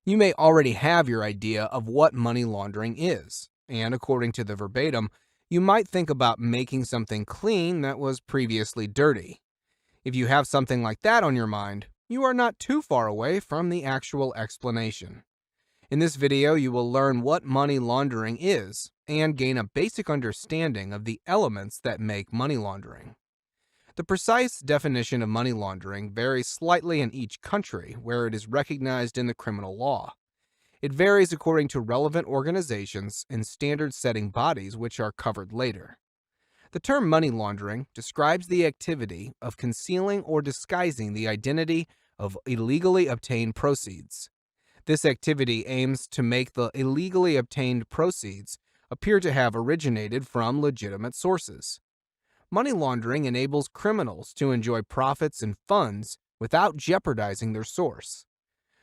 You may already have your idea of what money laundering is, and according to the verbatim, you might think about making something clean that was previously dirty. If you have something like that on your mind, you are not too far away from the actual explanation. In this video, you will learn what money laundering is and gain a basic understanding of the elements that make money laundering. The precise definition of money laundering varies slightly in each country where it is recognized in the criminal law. It varies according to relevant organizations and standard-setting bodies which are covered later. The term money laundering describes the activity of concealing or disguising the identity of illegally obtained proceeds. This activity aims to make the illegally obtained proceeds appear to have originated from legitimate sources. Money laundering enables criminals to enjoy profits and funds without jeopardizing their source.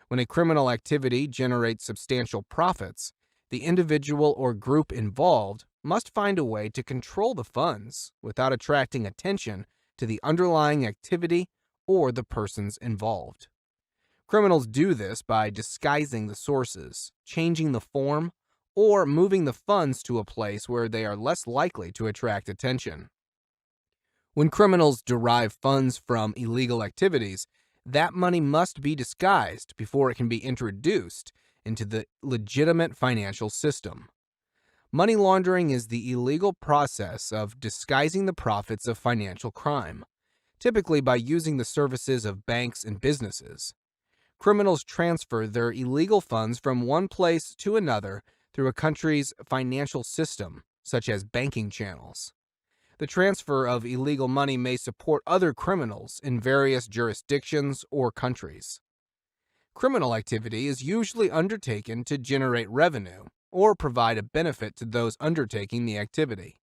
When a criminal activity generates substantial profits, the individual or group involved must find a way to control the funds without attracting attention to the underlying activity or the persons involved. Criminals do this by disguising the sources, changing the form, or moving the funds to a place where they are less likely to attract attention. When criminals derive funds from illegal activities, that money must be disguised before it can be introduced into the legitimate financial system. Money laundering is the illegal process of disguising the profits of financial crime, typically by using the services of banks and businesses. Criminals transfer their illegal funds from one place to another through a country's financial system, such as banking channels. The transfer of illegal money may support other criminals in various jurisdictions or countries. Criminal activity is usually undertaken to generate revenue or provide a benefit to those undertaking the activity.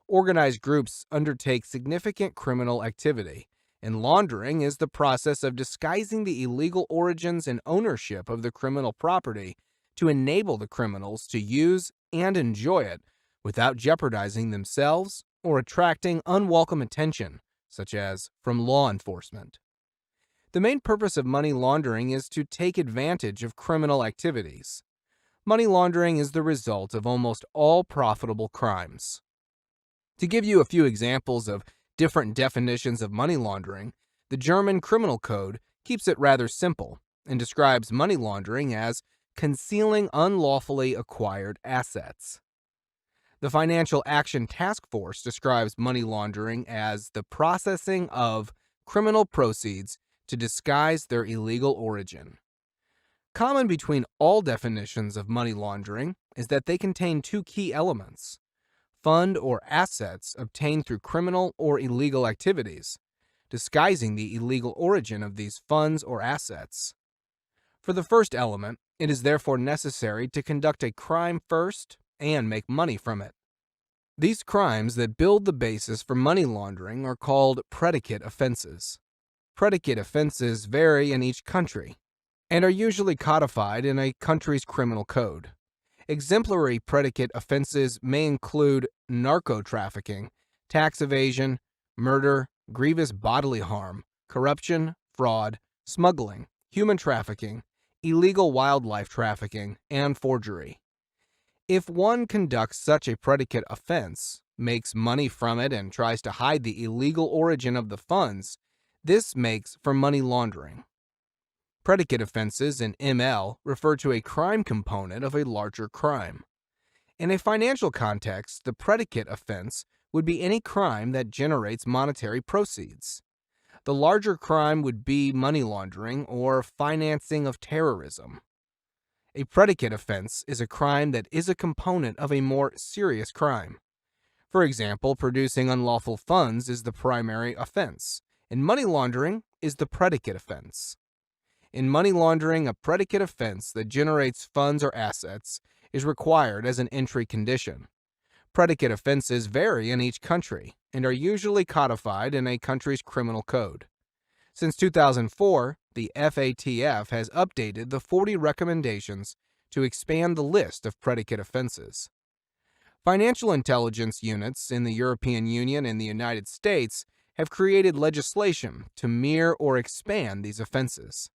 Organized groups undertake significant criminal activity, and laundering is the process of disguising the illegal origins and ownership of the criminal property to enable the criminals to use and enjoy it without jeopardizing themselves or attracting unwelcome attention, such as from law enforcement. The main purpose of money laundering is to take advantage of criminal activities. Money laundering is the result of almost all profitable crimes. To give you a few examples of different definitions of money laundering, the German Criminal Code keeps it rather simple and describes money laundering as concealing unlawfully acquired assets. The Financial Action Task Force describes money laundering as the processing of criminal proceeds to disguise their illegal origin. Common between all definitions of money laundering is that they contain two key elements: fund or assets obtained through criminal or illegal activities, disguising the illegal origin of these funds or assets. For the first element, it is therefore necessary to conduct a crime first and make money from it. These crimes that build the basis for money laundering are called predicate offenses. Predicate offenses vary in each country and are usually codified in a country's criminal code. Exemplary predicate offenses may include narcotrafficking, tax evasion, murder, grievous bodily harm, corruption, fraud, smuggling, human trafficking, illegal wildlife trafficking, and forgery. If one conducts such a predicate offense, makes money from it, and tries to hide the illegal origin of the funds, this makes for money laundering. Predicate offenses in ML refer to a crime component of a larger crime. In a financial context, the predicate offense would be any crime that generates monetary proceeds. The larger crime would be money laundering or financing of terrorism. A predicate offense is a crime that is a component of a more serious crime. For example, producing unlawful funds is the primary offense, and money laundering is the predicate offense. In money laundering, a predicate offense that generates funds or assets is required as an entry condition. Predicate offenses vary in each country and are usually codified in a country's criminal code. Since 2004, the FATF has updated the 40 recommendations to expand the list of predicate offenses. Financial intelligence units in the European Union and the United States have created legislation to mirror or expand these offenses.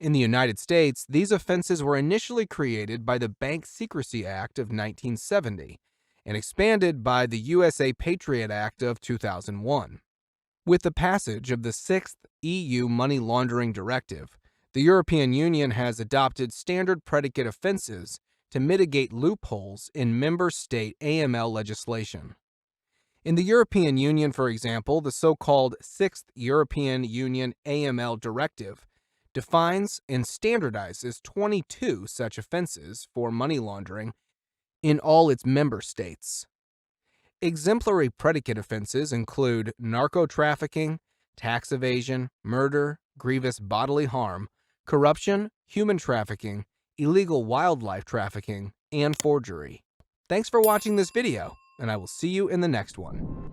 In the United States, these offenses were initially created by the Bank Secrecy Act of 1970 and expanded by the USA PATRIOT Act of 2001. With the passage of the sixth EU Money Laundering Directive, the European Union has adopted standard predicate offenses to mitigate loopholes in member state AML legislation. In the European Union, for example, the so-called Sixth European Union AML Directive defines and standardizes 22 such offenses for money laundering in all its member states. Exemplary predicate offenses include narcotrafficking, tax evasion, murder, grievous bodily harm, corruption, human trafficking, illegal wildlife trafficking, and forgery. Thanks for watching this video, and I will see you in the next one.